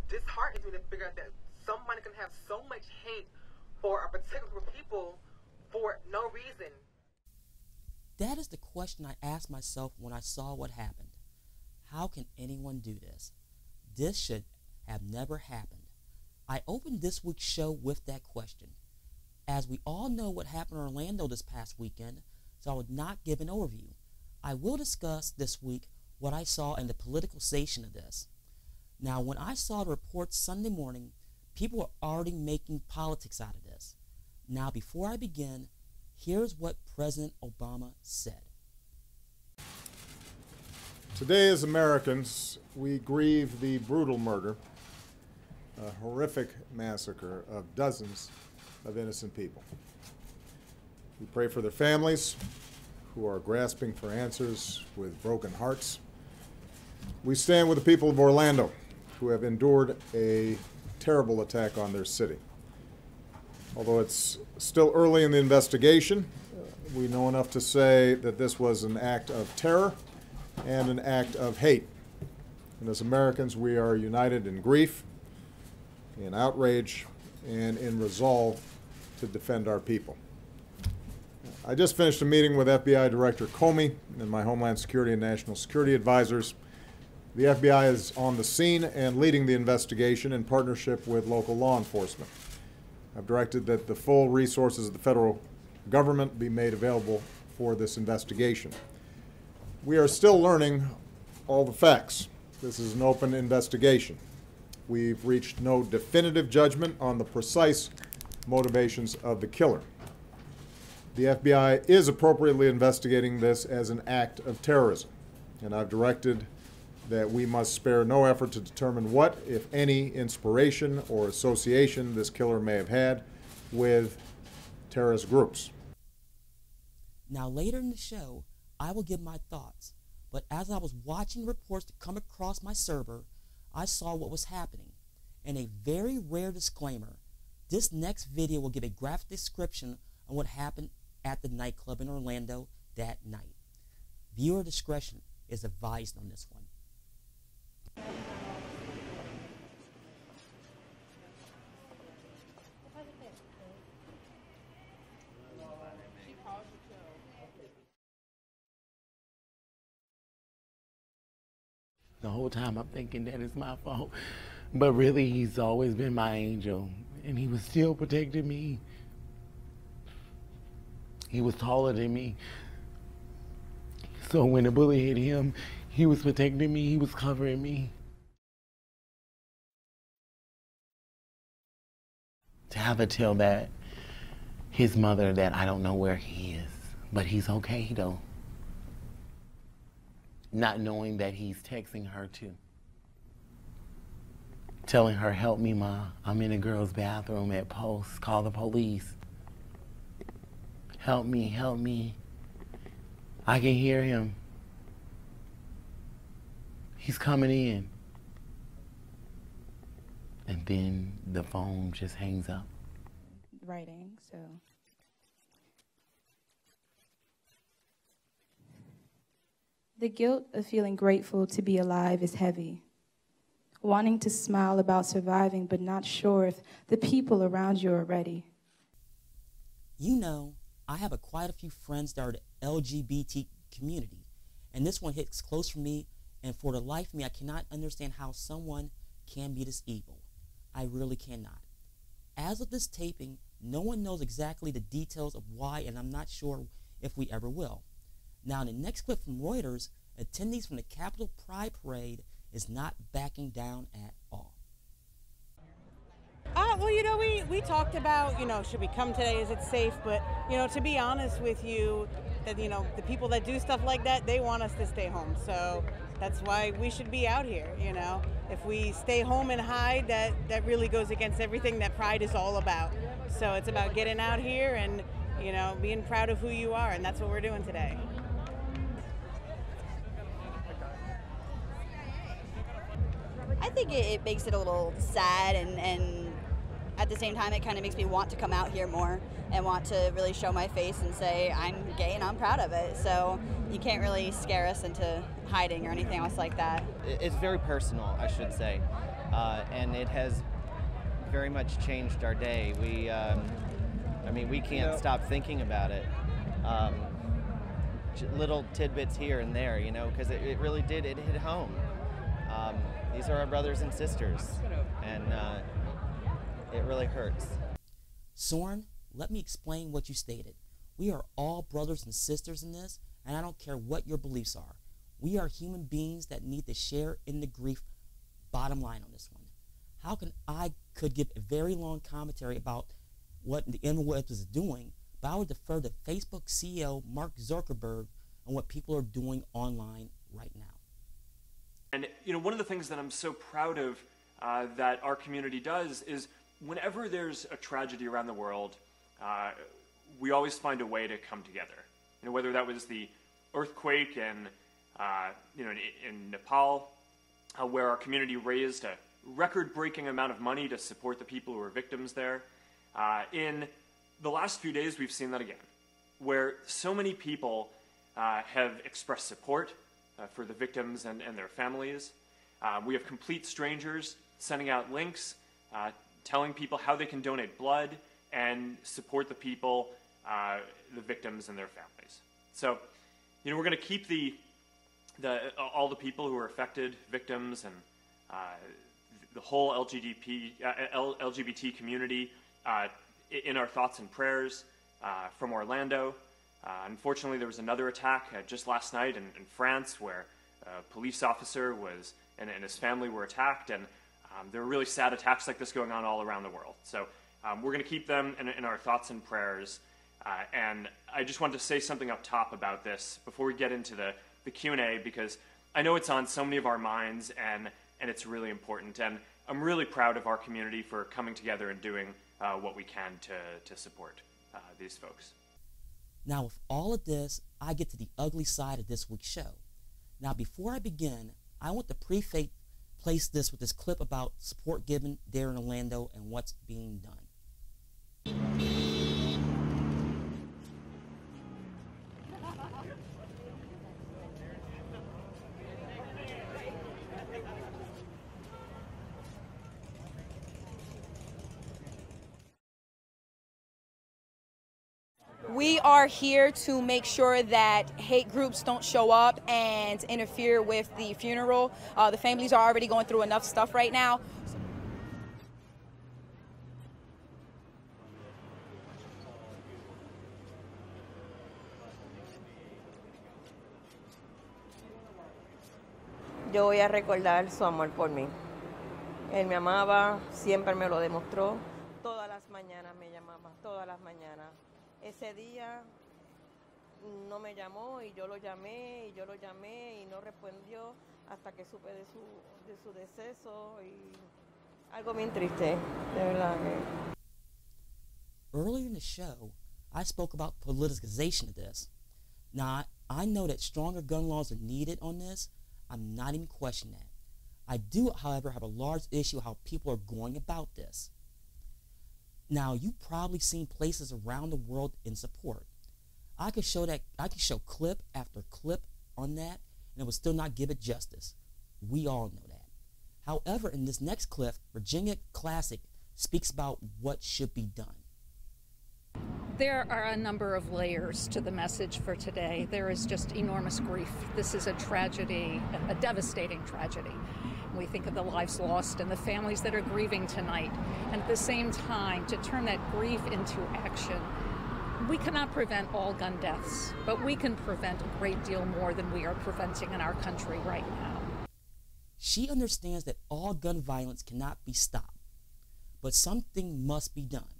disheartening to me to figure out that somebody can have so much hate for a particular group of people for no reason. That is the question I asked myself when I saw what happened. How can anyone do this? This should have never happened. I opened this week's show with that question. As we all know what happened in Orlando this past weekend, so I would not give an overview. I will discuss this week what I saw in the politicalization of this. Now, when I saw the reports Sunday morning, people were already making politics out of this. Now, before I begin, here's what President Obama said. Today, as Americans, we grieve the brutal murder, a horrific massacre of dozens of innocent people. We pray for their families who are grasping for answers with broken hearts. We stand with the people of Orlando who have endured a terrible attack on their city. Although it's still early in the investigation, we know enough to say that this was an act of terror and an act of hate. And as Americans, we are united in grief, in outrage, and in resolve to defend our people. I just finished a meeting with FBI Director Comey and my Homeland Security and National Security advisors. The FBI is on the scene and leading the investigation in partnership with local law enforcement. I've directed that the full resources of the federal government be made available for this investigation. We are still learning all the facts. This is an open investigation. We've reached no definitive judgment on the precise motivations of the killer. The FBI is appropriately investigating this as an act of terrorism, and I've directed that we must spare no effort to determine what, if any, inspiration or association this killer may have had with terrorist groups. Now, later in the show, I will give my thoughts, but as I was watching reports to come across my server, I saw what was happening. And a very rare disclaimer, this next video will give a graphic description on what happened at the nightclub in Orlando that night. Viewer discretion is advised on this one. The whole time I'm thinking that it's my fault, but really he's always been my angel, and he was still protecting me. He was taller than me, so when the bullet hit him, he was protecting me, he was covering me. To have to tell that his mother that I don't know where he is, but he's okay though. Not knowing that he's texting her too. Telling her, help me, Ma. I'm in a girl's bathroom at Post. Call the police. Help me, help me. I can hear him. He's coming in. And then the phone just hangs up. Writing, so. The guilt of feeling grateful to be alive is heavy. Wanting to smile about surviving, but not sure if the people around you are ready. You know, I have quite a few friends that are the LGBT community, and this one hits close for me, and for the life of me, I cannot understand how someone can be this evil. I really cannot. As of this taping, no one knows exactly the details of why, and I'm not sure if we ever will. Now, in the next clip from Reuters, attendees from the Capitol Pride Parade is not backing down at all. Well, you know, we talked about, you know, should we come today? Is it safe? But, you know, to be honest with you, that, you know, the people that do stuff like that, they want us to stay home. So that's why we should be out here, you know. If we stay home and hide, that really goes against everything that Pride is all about. So it's about getting out here and, you know, being proud of who you are, and that's what we're doing today. I think it makes it a little sad, and at the same time it kind of makes me want to come out here more and want to really show my face and say I'm gay and I'm proud of it. So you can't really scare us into hiding or anything else like that. It's very personal, I should say. and it has very much changed our day. I mean, we can't stop thinking about it. Little tidbits here and there, you know, because it really did, it hit home. These are our brothers and sisters, and it really hurts. Soren, let me explain what you stated. We are all brothers and sisters in this, and I don't care what your beliefs are. We are human beings that need to share in the grief. Bottom line on this one. How can I could give a very long commentary about what the interwebs is doing, but I would defer to Facebook CEO Mark Zuckerberg on what people are doing online right now. And you know, one of the things that I'm so proud of that our community does is whenever there's a tragedy around the world, we always find a way to come together. You know, whether that was the earthquake in Nepal, where our community raised a record-breaking amount of money to support the people who were victims there. In the last few days, we've seen that again, where so many people have expressed support for the victims and their families. We have complete strangers sending out links, telling people how they can donate blood and support the people, the victims and their families. So, you know, we're going to keep all the people who are affected, victims, and the whole LGBT community in our thoughts and prayers from Orlando. Unfortunately, there was another attack just last night in France where a police officer and his family were attacked, and there were really sad attacks like this going on all around the world. So we're going to keep them in our thoughts and prayers. And I just wanted to say something up top about this before we get into the Q&A, because I know it's on so many of our minds, and it's really important. And I'm really proud of our community for coming together and doing what we can to support these folks. Now, with all of this, I get to the ugly side of this week's show. Now, before I begin, I want to place this with this clip about support given there in Orlando and what's being done. We are here to make sure that hate groups don't show up and interfere with the funeral. The families are already going through enough stuff right now. Yo voy a recordar su amor por mí. Él me amaba, siempre me lo demostró. Todas las mañanas me llamaba, todas las mañanas. Ese día no me llamó y yo lo llamé y no respondió hasta que supe de su deceso, y algo bien triste, de verdad. Earlier in the show, I spoke about politicization of this. Now, I know that stronger gun laws are needed on this. I'm not even questioning that. I do, however, have a large issue how people are going about this. Now, you've probably seen places around the world in support. I could show clip after clip on that, and it would still not give it justice. We all know that. However, in this next clip, Virginia Classic speaks about what should be done. There are a number of layers to the message for today. There is just enormous grief. This is a tragedy, a devastating tragedy. We think of the lives lost and the families that are grieving tonight. And at the same time, to turn that grief into action. We cannot prevent all gun deaths, but we can prevent a great deal more than we are preventing in our country right now. She understands that all gun violence cannot be stopped, but something must be done.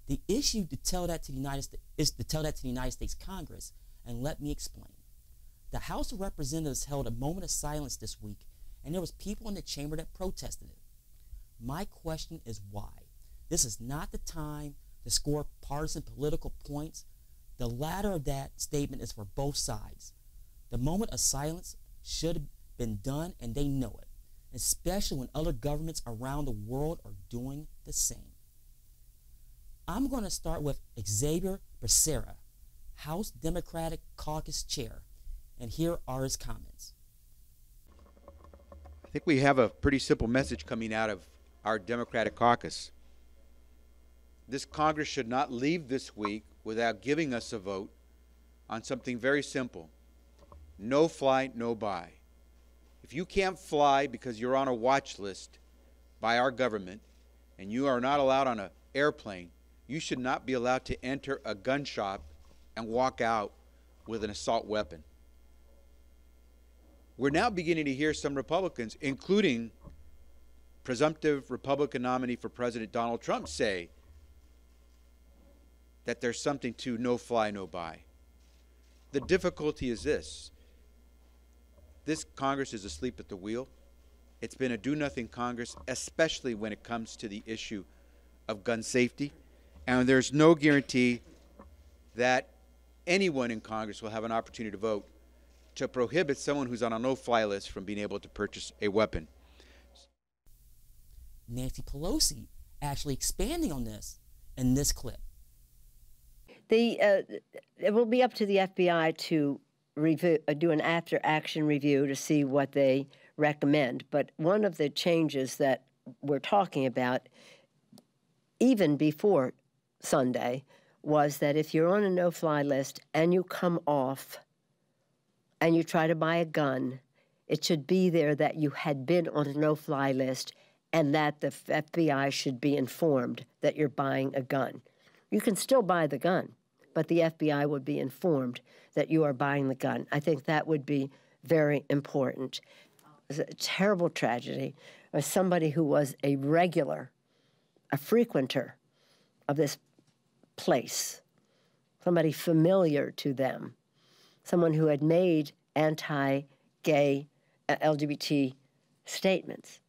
The issue to tell that to the United States is to tell that to the United States Congress, and let me explain. The House of Representatives held a moment of silence this week, and there was people in the chamber that protested it. My question is why? This is not the time to score partisan political points. The latter of that statement is for both sides. The moment of silence should have been done, and they know it, especially when other governments around the world are doing the same. I'm going to start with Xavier Becerra, House Democratic Caucus Chair, and here are his comments. I think we have a pretty simple message coming out of our Democratic caucus. This Congress should not leave this week without giving us a vote on something very simple. No fly, no buy. If you can't fly because you're on a watch list by our government and you are not allowed on an airplane, you should not be allowed to enter a gun shop and walk out with an assault weapon. We're now beginning to hear some Republicans, including presumptive Republican nominee for President Donald Trump, say that there's something to no fly, no buy. The difficulty is this. This Congress is asleep at the wheel. It's been a do-nothing Congress, especially when it comes to the issue of gun safety. And there's no guarantee that anyone in Congress will have an opportunity to vote to prohibit someone who's on a no-fly list from being able to purchase a weapon. Nancy Pelosi actually expanding on this in this clip. It will be up to the FBI to do an after-action review to see what they recommend. But one of the changes that we're talking about, even before Sunday, was that if you're on a no-fly list and you come off and you try to buy a gun, it should be there that you had been on a no-fly list and that the FBI should be informed that you're buying a gun. You can still buy the gun, but the FBI would be informed that you are buying the gun. I think that would be very important. It was a terrible tragedy. As somebody who was a regular, a frequenter of this place, somebody familiar to them, someone who had made anti-gay, LGBT statements,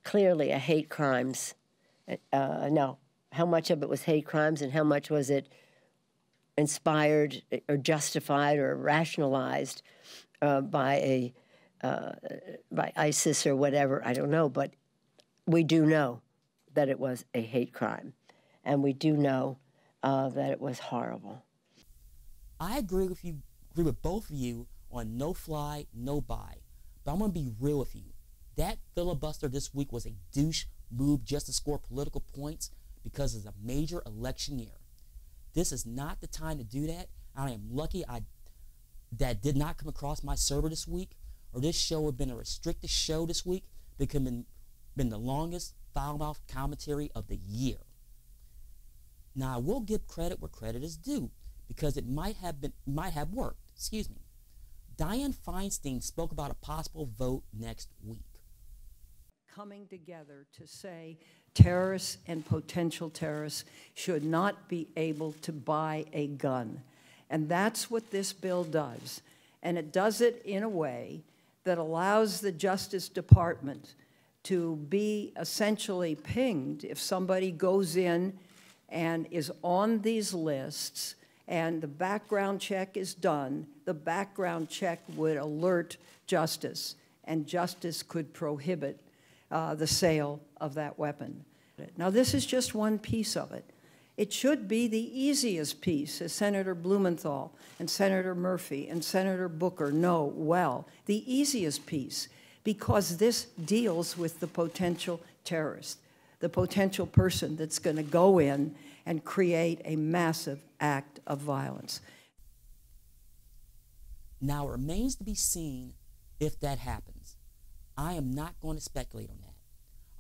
clearly a hate crimes. Now, how much of it was hate crimes and how much was it inspired or justified or rationalized by ISIS or whatever, I don't know. But we do know that it was a hate crime, and we do know that it was horrible. I agree with both of you on no fly, no buy. But I'm going to be real with you. That filibuster this week was a douche move just to score political points because it's a major election year. This is not the time to do that. I am lucky that did not come across my server this week, or this show would have been a restricted show this week because it's been the longest foul-mouthed commentary of the year. Now, I will give credit where credit is due because it might have worked. Excuse me. Dianne Feinstein spoke about a possible vote next week. Coming together to say terrorists and potential terrorists should not be able to buy a gun. And that's what this bill does. And it does it in a way that allows the Justice Department to be essentially pinged if somebody goes in and is on these lists and the background check is done. The background check would alert Justice, and Justice could prohibit the sale of that weapon. Now, this is just one piece of it. It should be the easiest piece, as Senator Blumenthal and Senator Murphy and Senator Booker know well, the easiest piece, because this deals with the potential terrorist, the potential person that's going to go in and create a massive act of violence. Now, it remains to be seen if that happens. I am not going to speculate on that.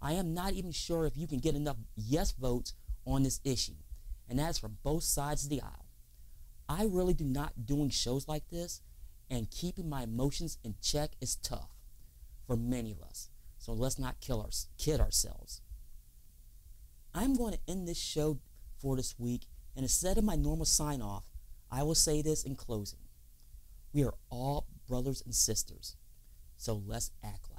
I am not even sure if you can get enough yes votes on this issue, and that's from both sides of the aisle. I really do not doing shows like this, and keeping my emotions in check is tough for many of us, so let's not kid ourselves. I'm going to end this show for this week, and instead of my normal sign-off, I will say this in closing. We are all brothers and sisters, so let's act like